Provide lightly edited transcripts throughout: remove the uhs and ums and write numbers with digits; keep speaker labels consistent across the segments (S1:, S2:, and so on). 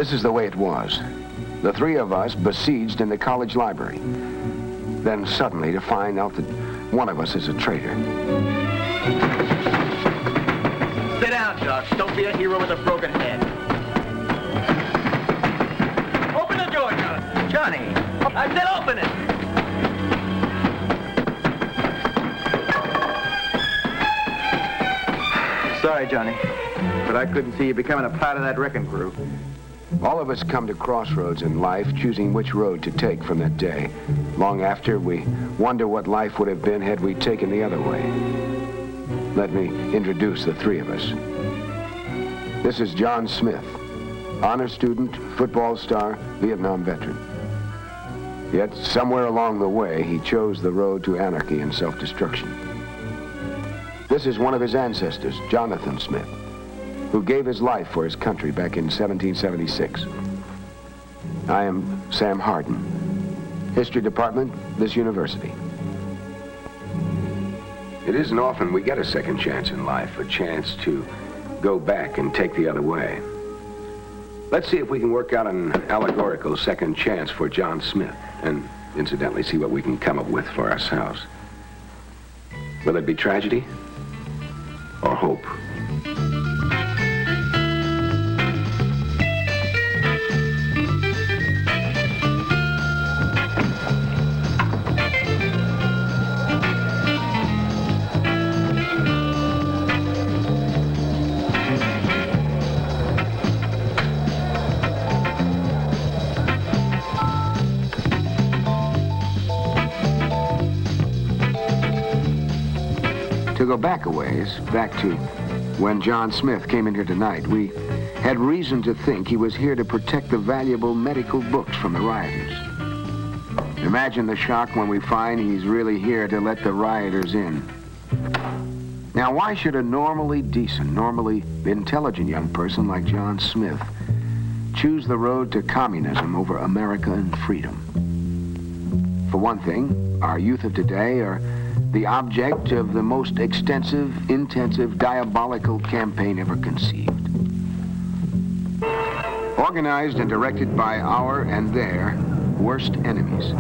S1: This is the way it was. The three of us besieged in the college library. Then suddenly to find out that one of us is a traitor.
S2: Sit down, Josh. Don't be a hero with a broken head. Open the door, Johnny. Johnny, I said open it. Sorry, Johnny, but I couldn't see you becoming a part of that wrecking crew.
S1: All of us come to crossroads in life, choosing which road to take from that day. Long after, we wonder what life would have been had we taken the other way. Let me introduce the three of us. This is John Smith, honor student, football star, Vietnam veteran. Yet, somewhere along the way, he chose the road to anarchy and self-destruction. This is one of his ancestors, Jonathan Smith, who gave his life for his country back in 1776. I am Sam Harden, History Department, this university. It isn't often we get a second chance in life, a chance to go back and take the other way. Let's see if we can work out an allegorical second chance for John Smith, and incidentally see what we can come up with for ourselves. Will it be tragedy or hope? To go back a ways, back to when John Smith came in here tonight, we had reason to think he was here to protect the valuable medical books from the rioters. Imagine the shock when we find he's really here to let the rioters in. Now, why should a normally decent, normally intelligent young person like John Smith choose the road to communism over America and freedom? For one thing, our youth of today are the object of the most extensive, intensive, diabolical campaign ever conceived. Organized and directed by our and their worst enemies.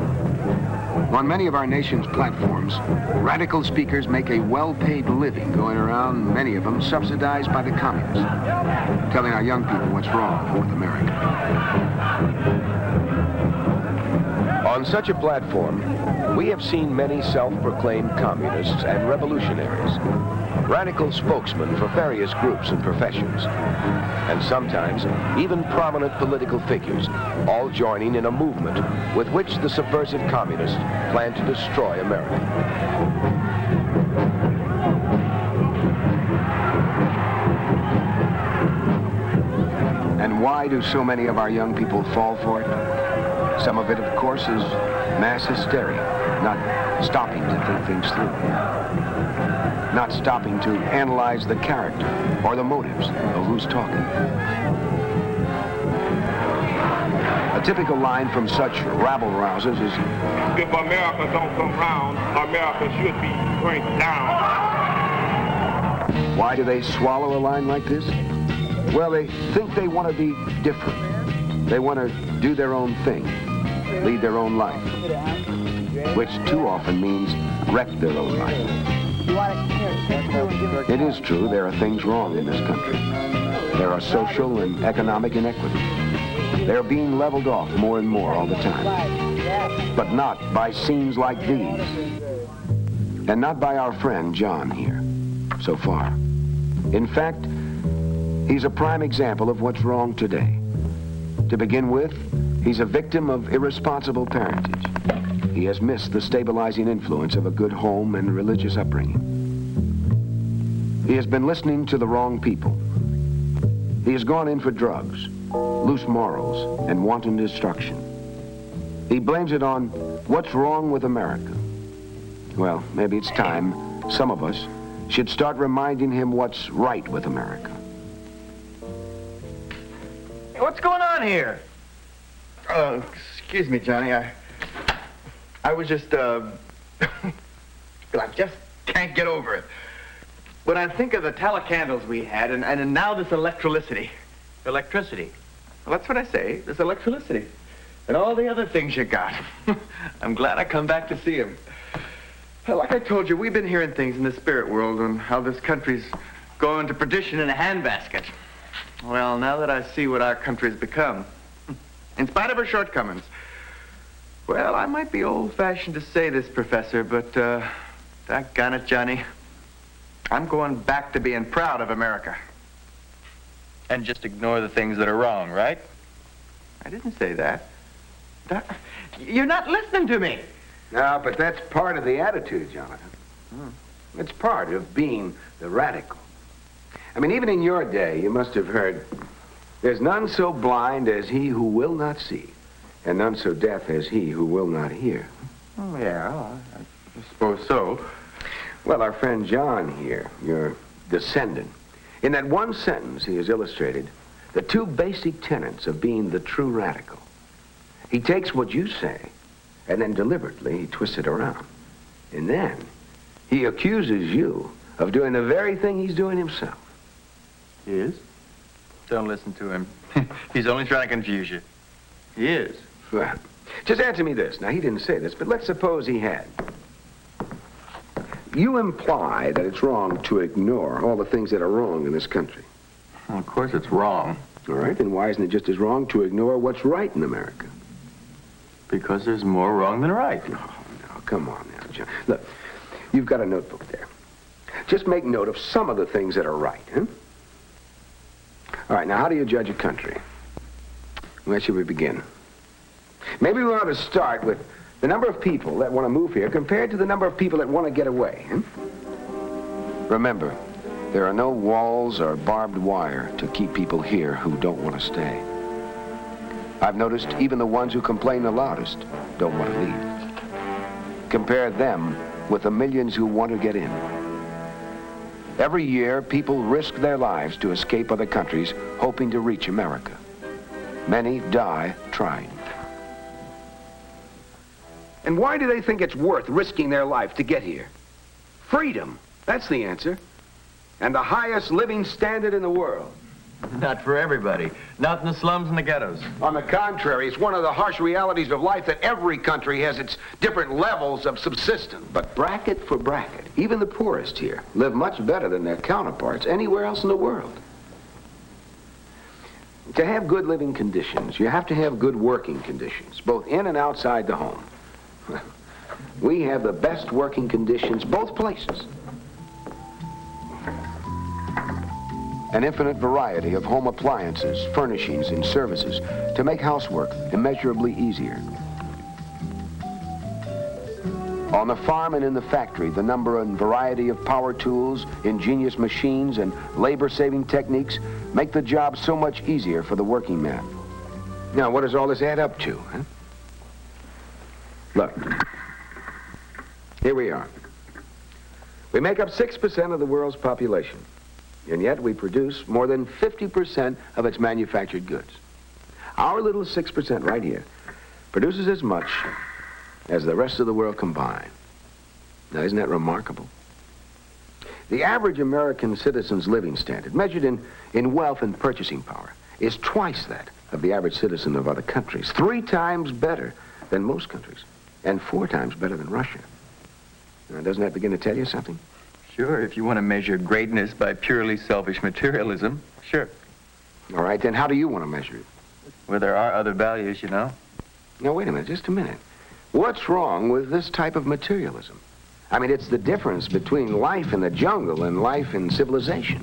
S1: On many of our nation's platforms, radical speakers make a well-paid living going around, many of them subsidized by the communists, telling our young people what's wrong with America. On such a platform, we have seen many self-proclaimed communists and revolutionaries, radical spokesmen for various groups and professions, and sometimes even prominent political figures, all joining in a movement with which the subversive communists plan to destroy America. And why do so many of our young people fall for it? Some of it, of course, is mass hysteria, not stopping to think things through, not stopping to analyze the character or the motives of who's talking. A typical line from such rabble-rousers is,
S3: if America don't come round, America should be burnt down.
S1: Why do they swallow a line like this? Well, they think they want to be different. They want to do their own thing, lead their own life, which too often means wreck their own life. It is true, there are things wrong in this country. There are social and economic inequities. They're being leveled off more and more all the time. But not by scenes like these. And not by our friend John here, so far. In fact, he's a prime example of what's wrong today. To begin with, he's a victim of irresponsible parentage. He has missed the stabilizing influence of a good home and religious upbringing. He has been listening to the wrong people. He has gone in for drugs, loose morals, and wanton destruction. He blames it on what's wrong with America. Well, maybe it's time some of us should start reminding him what's right with America.
S2: What's going on here?
S4: Excuse me, Johnny. I was just, I just can't get over it. When I think of the telecandles we had, and now this electricity.
S2: Electricity?
S4: Well, that's what I say. There's electricity. And all the other things you got. I'm glad I come back to see him. Well, like I told you, we've been hearing things in the spirit world on how this country's going to perdition in a handbasket. Well, now that I see what our country's become, in spite of her shortcomings, well, I might be old-fashioned to say this, Professor, but, doggone it, Johnny, I'm going back to being proud of America. And just ignore the things that are wrong, right? I didn't say that. You're not listening to me.
S1: No, but that's part of the attitude, Jonathan. It's part of being the radical. I mean, even in your day, you must have heard, there's none so blind as he who will not see, and none so deaf as he who will not hear.
S4: Oh, yeah, I suppose so.
S1: Well, our friend John here, your descendant, in that one sentence he has illustrated the two basic tenets of being the true radical. He takes what you say, and then deliberately he twists it around. And then he accuses you of doing the very thing he's doing himself.
S4: He is? Don't listen to him. He's only trying to confuse you. He is.
S1: Well, just answer me this. Now, he didn't say this, but let's suppose he had. You imply that it's wrong to ignore all the things that are wrong in this country.
S4: Well, of course it's wrong.
S1: All right, then why isn't it just as wrong to ignore what's right in America?
S4: Because there's more wrong than right.
S1: Oh, no, come on now, John. Look, you've got a notebook there. Just make note of some of the things that are right, huh? All right, now how do you judge a country? Where should we begin? Maybe we ought to start with the number of people that want to move here compared to the number of people that want to get away, huh? Remember, there are no walls or barbed wire to keep people here who don't want to stay. I've noticed even the ones who complain the loudest don't want to leave. Compare them with the millions who want to get in. Every year, people risk their lives to escape other countries, hoping to reach America. Many die trying. And why do they think it's worth risking their life to get here? Freedom, that's the answer. And the highest living standard in the world.
S4: Not for everybody. Not in the slums and the ghettos.
S1: On the contrary, it's one of the harsh realities of life that every country has its different levels of subsistence. But bracket for bracket, even the poorest here live much better than their counterparts anywhere else in the world. To have good living conditions, you have to have good working conditions, both in and outside the home. We have the best working conditions both places. An infinite variety of home appliances, furnishings, and services to make housework immeasurably easier. On the farm and in the factory, the number and variety of power tools, ingenious machines, and labor-saving techniques make the job so much easier for the working man. Now, what does all this add up to, huh? Look, here we are. We make up 6% of the world's population. And yet we produce more than 50% of its manufactured goods. Our little 6% right here produces as much as the rest of the world combined. Now, isn't that remarkable? The average American citizen's living standard, measured in wealth and purchasing power, is twice that of the average citizen of other countries, 3 times better than most countries, and 4 times better than Russia. Now, doesn't that begin to tell you something?
S4: Sure, if you want to measure greatness by purely selfish materialism, sure.
S1: All right, then how do you want to measure it?
S4: Well, there are other values, you know.
S1: Now, wait a minute, just a minute. What's wrong with this type of materialism? I mean, it's the difference between life in the jungle and life in civilization.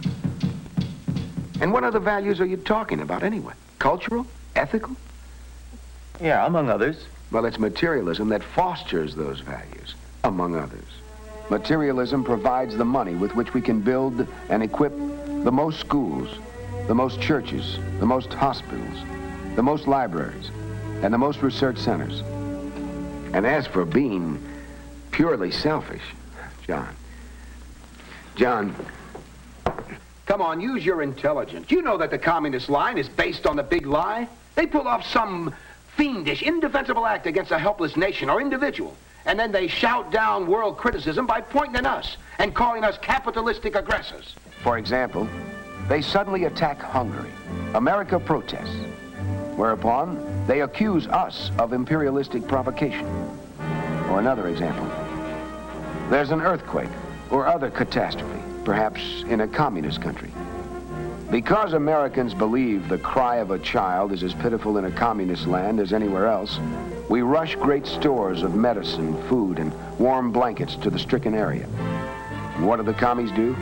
S1: And what other values are you talking about anyway? Cultural? Ethical?
S4: Yeah, among others.
S1: Well, it's materialism that fosters those values, among others. Materialism provides the money with which we can build and equip the most schools, the most churches, the most hospitals, the most libraries, and the most research centers. And as for being purely selfish, John, come on, use your intelligence. You know that the communist line is based on the big lie. They pull off some fiendish, indefensible act against a helpless nation or individual. And then they shout down world criticism by pointing at us and calling us capitalistic aggressors. For example, they suddenly attack Hungary. America protests. whereupon they accuse us of imperialistic provocation. Or another example. There's an earthquake or other catastrophe, perhaps in a communist country. Because Americans believe the cry of a child is as pitiful in a communist land as anywhere else, we rush great stores of medicine, food, and warm blankets to the stricken area. And what do the commies do?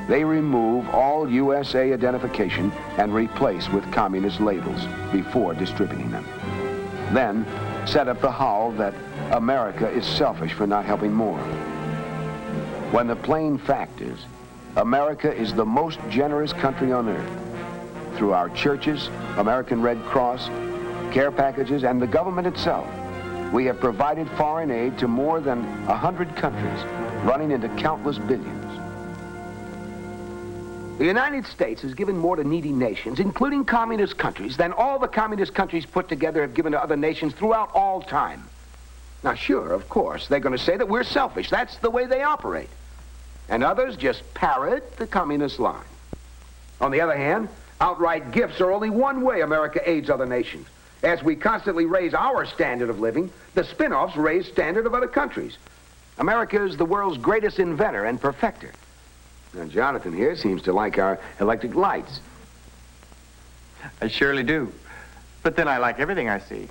S1: They remove all USA identification and replace with communist labels before distributing them. Then set up the howl that America is selfish for not helping more. When the plain fact is, America is the most generous country on earth. Through our churches, American Red Cross, care packages, and the government itself, we have provided foreign aid to more than 100 countries, running into countless billions. The United States has given more to needy nations, including communist countries, than all the communist countries put together have given to other nations throughout all time. Now, sure, of course, they're going to say that we're selfish. That's the way they operate. And others just parrot the communist line. On the other hand, outright gifts are only one way America aids other nations. As we constantly raise our standard of living, the spin-offs raise standard of other countries. America is the world's greatest inventor and perfecter. Now, Jonathan here seems to like our electric lights.
S4: I surely do. But then I like everything I see.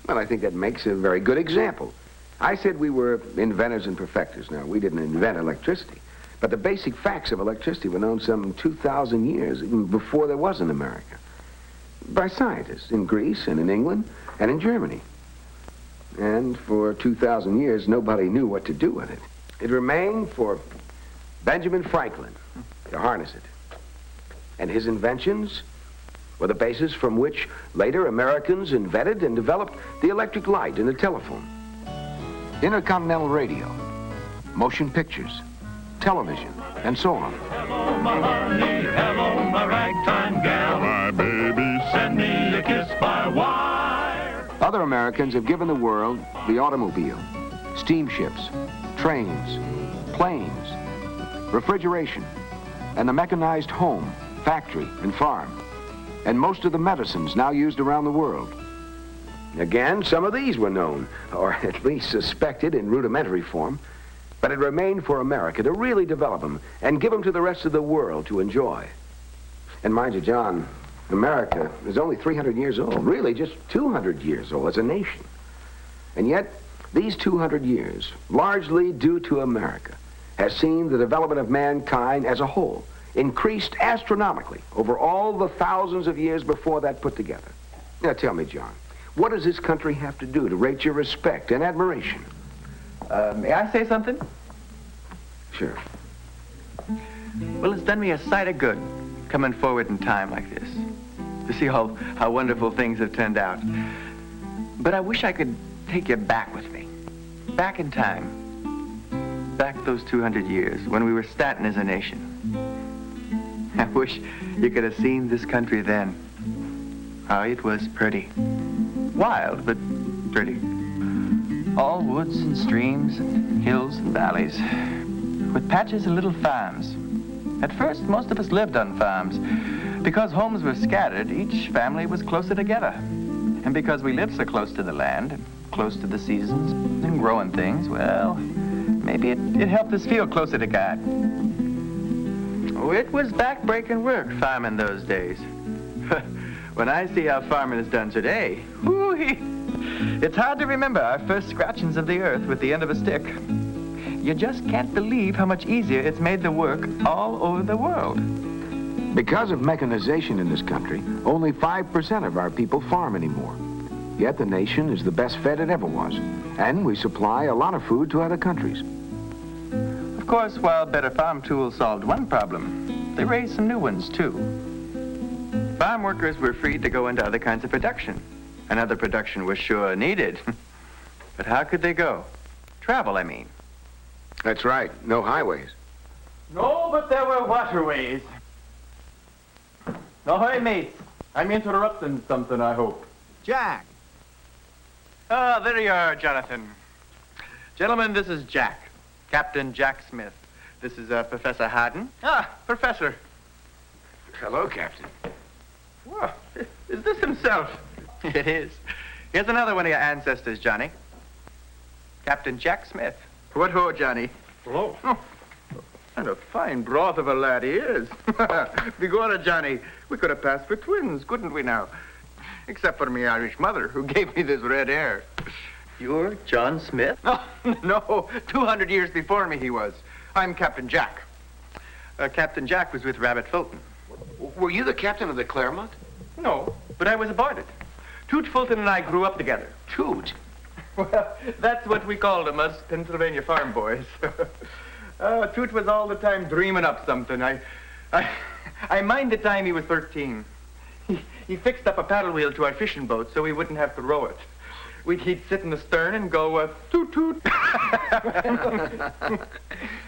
S1: Well, I think that makes a very good example. I said we were inventors and perfecters. Now, we didn't invent electricity. But the basic facts of electricity were known some 2,000 years, even before there was an America, by scientists in Greece and in England and in Germany. And for 2,000 years, nobody knew what to do with it. It remained for Benjamin Franklin to harness it. And his inventions were the basis from which later Americans invented and developed the electric light and the telephone, intercontinental radio, motion pictures, television, and so on.
S5: Hello, my honey, hello, my ragtime gal. My baby, send me a kiss by wire.
S1: Other Americans have given the world the automobile, steamships, trains, planes, refrigeration, and the mechanized home, factory, and farm, and most of the medicines now used around the world. Again, some of these were known, or at least suspected in rudimentary form, but it remained for America to really develop them and give them to the rest of the world to enjoy. And mind you, John, America is only 300 years old, really just 200 years old as a nation. And yet, these 200 years, largely due to America, has seen the development of mankind as a whole increased astronomically over all the thousands of years before that put together. Now tell me, John, what does this country have to do to rate your respect and admiration?
S4: May I say something?
S1: Sure.
S4: Well, it's done me a sight of good coming forward in time like this, to see how wonderful things have turned out. But I wish I could take you back with me, back in time, back those 200 years when we were starting as a nation. I wish you could have seen this country then. Oh, it was pretty. Wild, but pretty. All woods and streams and hills and valleys, with patches of little farms. At first, most of us lived on farms. Because homes were scattered, each family was closer together. And because we lived so close to the land, and close to the seasons and growing things, well, maybe it helped us feel closer to God. Oh, it was back-breaking work, farming those days. When I see how farming is done today, whoo-hee, it's hard to remember our first scratchings of the earth with the end of a stick. You just can't believe how much easier it's made the work all over the world.
S1: Because of mechanization in this country, only 5% of our people farm anymore. Yet the nation is the best fed it ever was, and we supply a lot of food to other countries.
S4: Of course, while better farm tools solved one problem, they raised some new ones, too. Farm workers were free to go into other kinds of production, and other production was sure needed. But how could they go? Travel, I mean.
S1: That's right. No highways.
S6: No, but there were waterways. Ahoy, mates. I'm interrupting something, I hope.
S2: Jack.
S4: Oh, there you are, Jonathan. Gentlemen, this is Jack. Captain Jack Smith. This is Professor Harden. Ah, Professor.
S1: Hello, Captain.
S4: Well, is this himself? It is. Here's another one of your ancestors, Johnny. Captain Jack Smith. What ho, Johnny?
S3: Hello.
S4: Oh, and a fine broth of a lad he is. Begorra, Johnny, we could have passed for twins, couldn't we now? Except for me Irish mother, who gave me this red hair.
S2: You're John Smith?
S4: Oh, no, 200 years before me he was. I'm Captain Jack. Captain Jack was with Rabbit Fulton.
S1: Were you the captain of the Claremont?
S4: No, but I was aboard it. Toot Fulton and I grew up together.
S1: Toot.
S4: Well, that's what we called him, us Pennsylvania farm boys. Toot was all the time dreaming up something. I mind the time he was 13. He fixed up a paddle wheel to our fishing boat so we wouldn't have to row it. He'd sit in the stern and go, toot toot.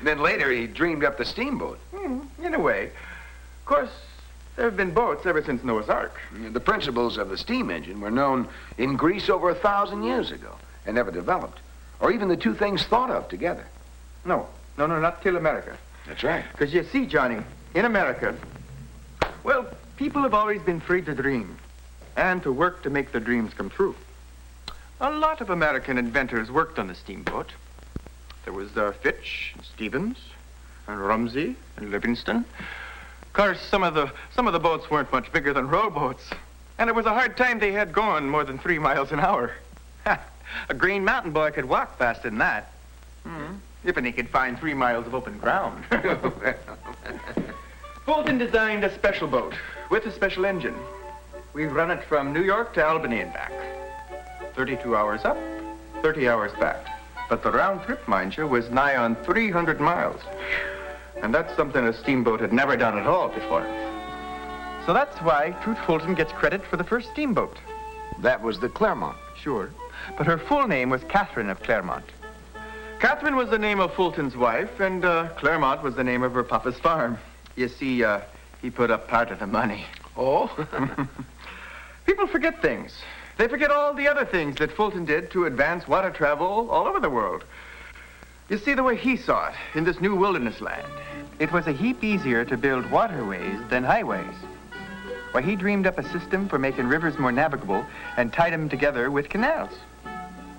S1: Then later he dreamed up the steamboat.
S4: In a way. Of course, there have been boats ever since Noah's Ark.
S1: The principles of the steam engine were known in Greece over 1,000 years ago and never developed, or even the two things thought of together.
S4: No, not till America.
S1: That's right.
S4: Because you see, Johnny, in America, well, people have always been free to dream and to work to make their dreams come true. A lot of American inventors worked on the steamboat. There was Fitch, and Stevens, and Rumsey, and Livingston. Of course, some of the boats weren't much bigger than rowboats, and it was a hard time they had going more than 3 miles an hour. A Green Mountain boy could walk faster than that. If he could find 3 miles of open ground. Fulton designed a special boat with a special engine. We run it from New York to Albany and back. 32 hours up, 30 hours back. But the round trip, mind you, was nigh on 300 miles. And that's something a steamboat had never done at all before. So that's why Truth Fulton gets credit for the first steamboat.
S1: That was the Claremont.
S4: Sure. But her full name was Catherine of Claremont. Catherine was the name of Fulton's wife, and Claremont was the name of her papa's farm. You see, he put up part of the money.
S1: Oh?
S4: People forget things. They forget all the other things that Fulton did to advance water travel all over the world. You see, the way he saw it in this new wilderness land, it was a heap easier to build waterways than highways. Why, he dreamed up a system for making rivers more navigable and tied them together with canals.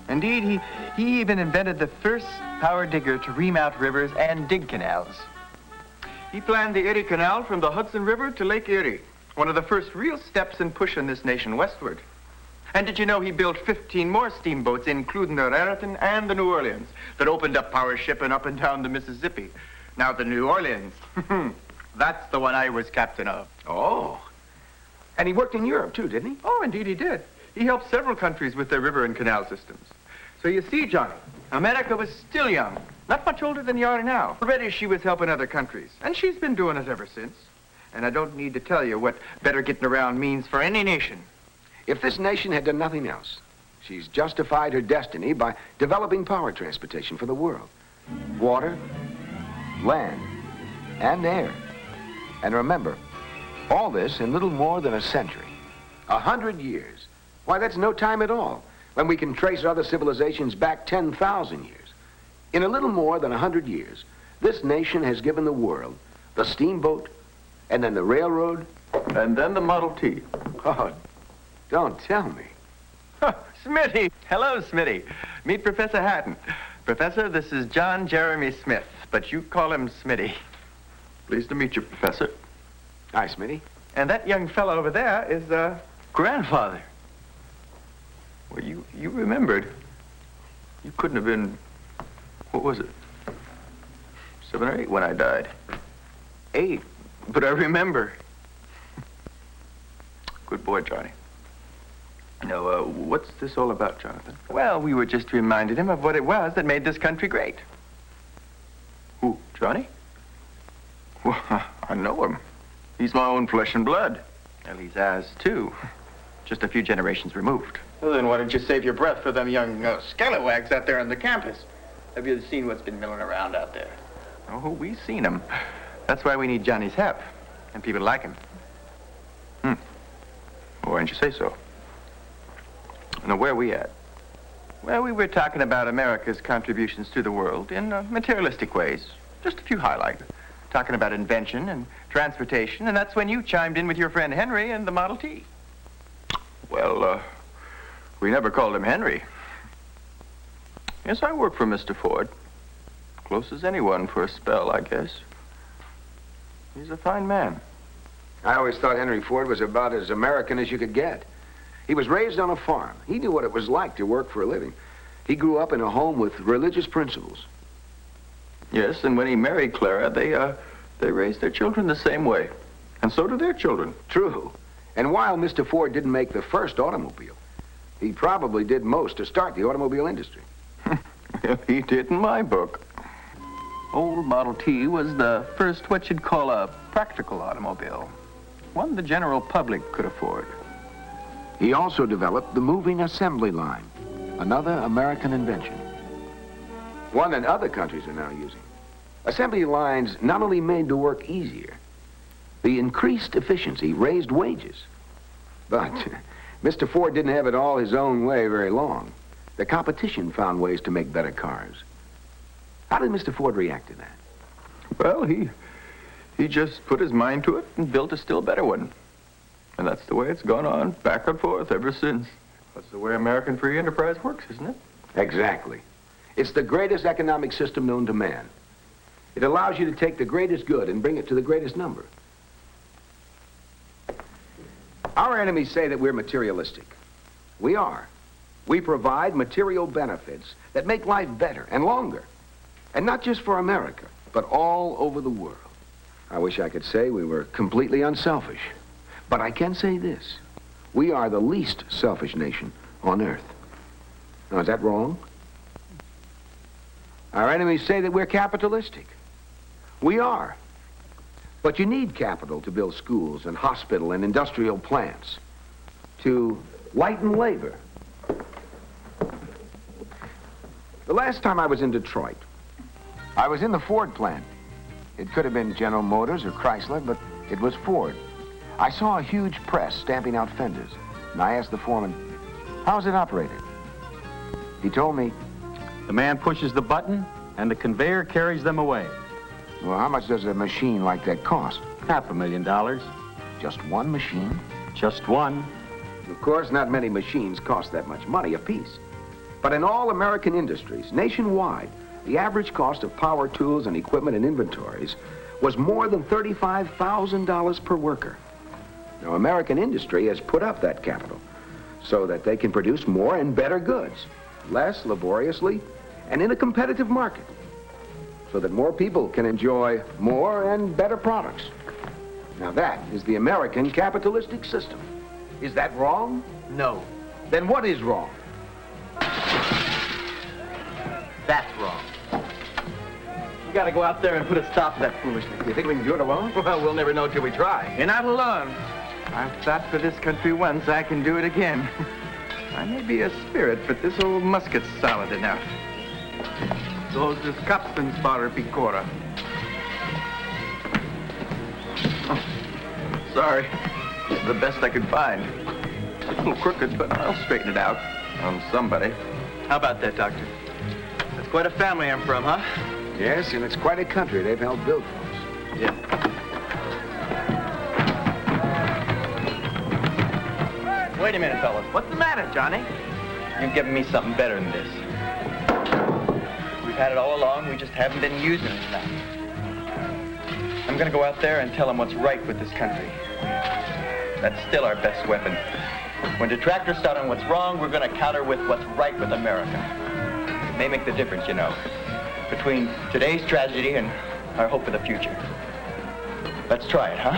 S4: Indeed, he even invented the first power digger to ream out rivers and dig canals. He planned the Erie Canal from the Hudson River to Lake Erie, one of the first real steps in pushing this nation westward. And did you know he built 15 more steamboats, including the Raritan and the New Orleans, that opened up power shipping up and down the Mississippi? Now, the New Orleans, that's the one I was captain of.
S1: Oh. And he worked in Europe, too, didn't he?
S4: Oh, indeed he did. He helped several countries with their river and canal systems. So you see, Johnny, America was still young, not much older than you are now. Already she was helping other countries, and she's been doing it ever since. And I don't need to tell you what better getting around means for any nation.
S1: If this nation had done nothing else, she's justified her destiny by developing power transportation for the world. Water, land, and air. And remember, all this in little more than a century. 100 years. Why, that's no time at all, when we can trace other civilizations back 10,000 years. In a little more than 100 years, this nation has given the world the steamboat, and then the railroad,
S4: And then the Model T.
S1: oh, don't tell me.
S4: Smitty. Hello, Smitty. Meet Professor Hatton. Professor, this is John Jeremy Smith, but you call him Smitty. Pleased to meet you, Professor.
S1: Hi, Smitty.
S4: And that young fellow over there is, grandfather. Well, you remembered. You couldn't have been, what was it, 7 or 8 when I died. 8, but I remember. Good boy, Johnny. Now, what's this all about, Jonathan? Well, we were just reminding him of what it was that made this country great. Who, Johnny? Well, I know him. He's my own flesh and blood. Well, he's ours, too. Just a few generations removed. Well, then why don't you save your breath for them young scalawags out there on the campus? Have you seen what's been milling around out there? Oh, we've seen him. That's why we need Johnny's help, and people like him. Why didn't you say so? Now, where are we at? Well, we were talking about America's contributions to the world in materialistic ways. Just a few highlights. Talking about invention and transportation, and that's when you chimed in with your friend Henry and the Model T. Well, We never called him Henry. Yes, I worked for Mr. Ford. Close as anyone for a spell, I guess. He's a fine man.
S1: I always thought Henry Ford was about as American as you could get. He was raised on a farm. He knew what it was like to work for a living. He grew up in a home with religious principles.
S4: Yes, and when he married Clara, they raised their children the same way. And so do their children.
S1: True. And while Mr. Ford didn't make the first automobile, he probably did most to start the automobile industry.
S4: He did in my book. Old Model T was the first what you'd call a practical automobile. One the general public could afford.
S1: He also developed the moving assembly line, another American invention. One that other countries are now using. Assembly lines not only made the work easier, the increased efficiency raised wages. But Mr. Ford didn't have it all his own way very long. The competition found ways to make better cars. How did Mr. Ford react to that?
S4: Well, he just put his mind to it and built a still better one. And that's the way it's gone on, back and forth ever since. That's the way American free enterprise works, isn't it?
S1: Exactly. It's the greatest economic system known to man. It allows you to take the greatest good and bring it to the greatest number. Our enemies say that we're materialistic. We are. We provide material benefits that make life better and longer. And not just for America, but all over the world. I wish I could say we were completely unselfish. But I can say this. We are the least selfish nation on earth. Now, is that wrong? Our enemies say that we're capitalistic. We are. But you need capital to build schools and hospital and industrial plants, to lighten labor. The last time I was in Detroit, I was in the Ford plant. It could have been General Motors or Chrysler, but it was Ford. I saw a huge press stamping out fenders, and I asked the foreman, how's it operated? He told me,
S7: the man pushes the button, and the conveyor carries them away.
S1: well, how much does a machine like that cost?
S7: $500,000.
S1: Just one machine?
S7: Just one.
S1: Of course, not many machines cost that much money apiece. But in all American industries, nationwide, the average cost of power tools and equipment and inventories was more than $35,000 per worker. Now, American industry has put up that capital so that they can produce more and better goods, less laboriously, and in a competitive market, so that more people can enjoy more and better products. Now, that is the American capitalistic system. Is that wrong?
S6: No,
S1: Then what is wrong?
S6: that's wrong. We gotta go out there and put a stop to that foolishness.
S1: You think we can do it alone?
S4: Well, we'll never know till we try.
S2: You're not alone. I've fought for this country once. I can do it again. I may be a spirit, but this old musket's solid enough. Those is Kapstensbarer Picora.
S4: Oh, sorry. It's the best I could find. A little crooked, but I'll straighten it out on somebody.
S2: How about that, Doctor? That's quite a family I'm from, huh?
S1: Yes, and it's quite a country they've helped build for us.
S2: Yeah. Wait a minute, fellas. What's the matter, Johnny?
S6: You've given me something better than this. We've had it all along, we just haven't been using it enough. I'm gonna go out there and tell them what's right with this country. That's still our best weapon. When detractors start on what's wrong, we're gonna counter with what's right with America. It may make the difference, you know, between today's tragedy and our hope for the future. Let's try it, huh?